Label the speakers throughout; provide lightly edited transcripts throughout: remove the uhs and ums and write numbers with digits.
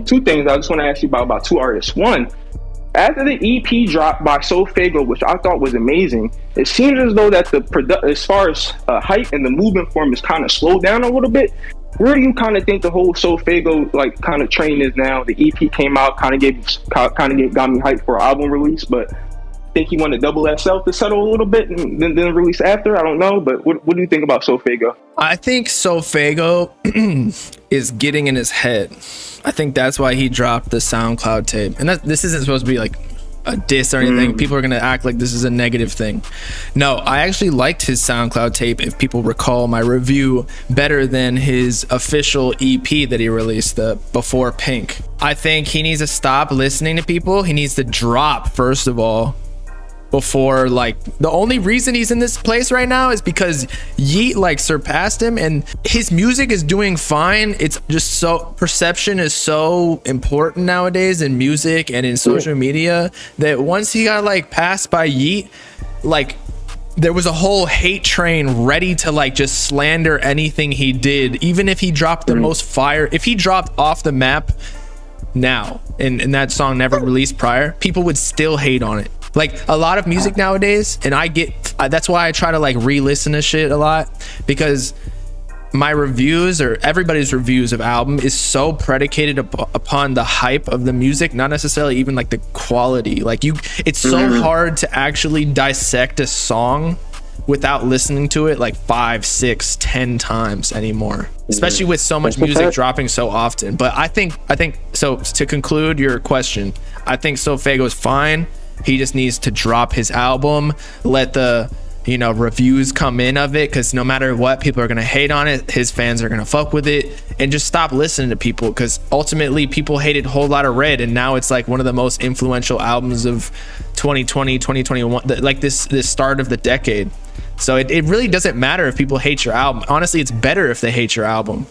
Speaker 1: Two things I just want to ask you about two artists. One, after the EP dropped by SoFaygo, which I thought was amazing, it seems as though that as far as hype and the movement form is kind of slowed down a little bit. Where do you kind of think the whole SoFaygo like kind of train is now? The EP came out, got me hyped for an album release, but I think he wanted Double SL to settle a little bit and then release after. I don't know, but what do you think about SoFaygo?
Speaker 2: I think SoFaygo is getting in his head. I think that's why he dropped the SoundCloud tape. And this isn't supposed to be like a diss or anything. People are going to act like this is a negative thing. No, I actually liked his SoundCloud tape, if people recall my review, better than his official EP that he released, the Before Pink. I think he needs to stop listening to people. He needs to drop, first of all, before, like, the only reason he's in this place right now is because Yeat like surpassed him, and his music is doing fine. It's just so, perception is so important nowadays in music and in social media, that once he got like passed by Yeat, like there was a whole hate train ready to like just slander anything he did, even if he dropped the most fire. If he dropped Off the Map now and that song never released prior, people would still hate on it. Like a lot of music nowadays, and that's why I try to like re-listen to shit a lot, because my reviews or everybody's reviews of album is so predicated upon the hype of the music, not necessarily even like the quality. Like it's so hard to actually dissect a song without listening to it like 5, 6, 10 times anymore, especially with so much music dropping so often. But I think so, to conclude your question, I think SoFaygo is fine. He just needs to drop his album, let the reviews come in of it, because no matter what, people are gonna hate on it, his fans are gonna fuck with it, and just stop listening to people, because ultimately people hated Whole Lotta Red, and now it's like one of the most influential albums of 2020 2021, like this start of the decade. So it really doesn't matter if people hate your album. Honestly, it's better if they hate your album.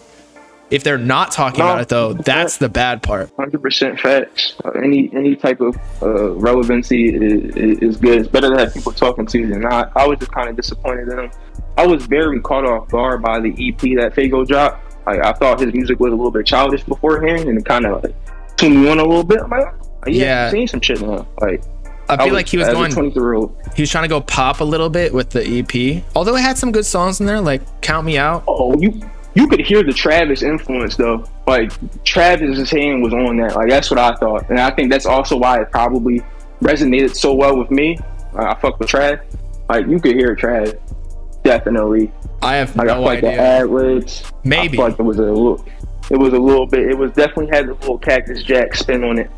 Speaker 2: If they're not talking about it, though, that's the bad part.
Speaker 1: 100% facts. Any type of relevancy is good. It's better to have people talking to you than not. I was just kind of disappointed in him. I was very caught off guard by the EP that Faygo dropped. Like, I thought his music was a little bit childish beforehand, and it kind of like tuned me on a little bit. I'm like, yeah, I've seen some shit now. Like,
Speaker 2: I feel like he was going. He was trying to go pop a little bit with the EP, although it had some good songs in there, like "Count Me Out."
Speaker 1: Oh, you could hear the Travis influence though. Like Travis's hand was on that. Like that's what I thought, and I think that's also why it probably resonated so well with me. I fuck with Trav. Like you could hear Trav, definitely.
Speaker 2: I have no idea.
Speaker 1: The ad-libs,
Speaker 2: maybe.
Speaker 1: I feel like it was a little bit. It was definitely had a little Cactus Jack spin on it.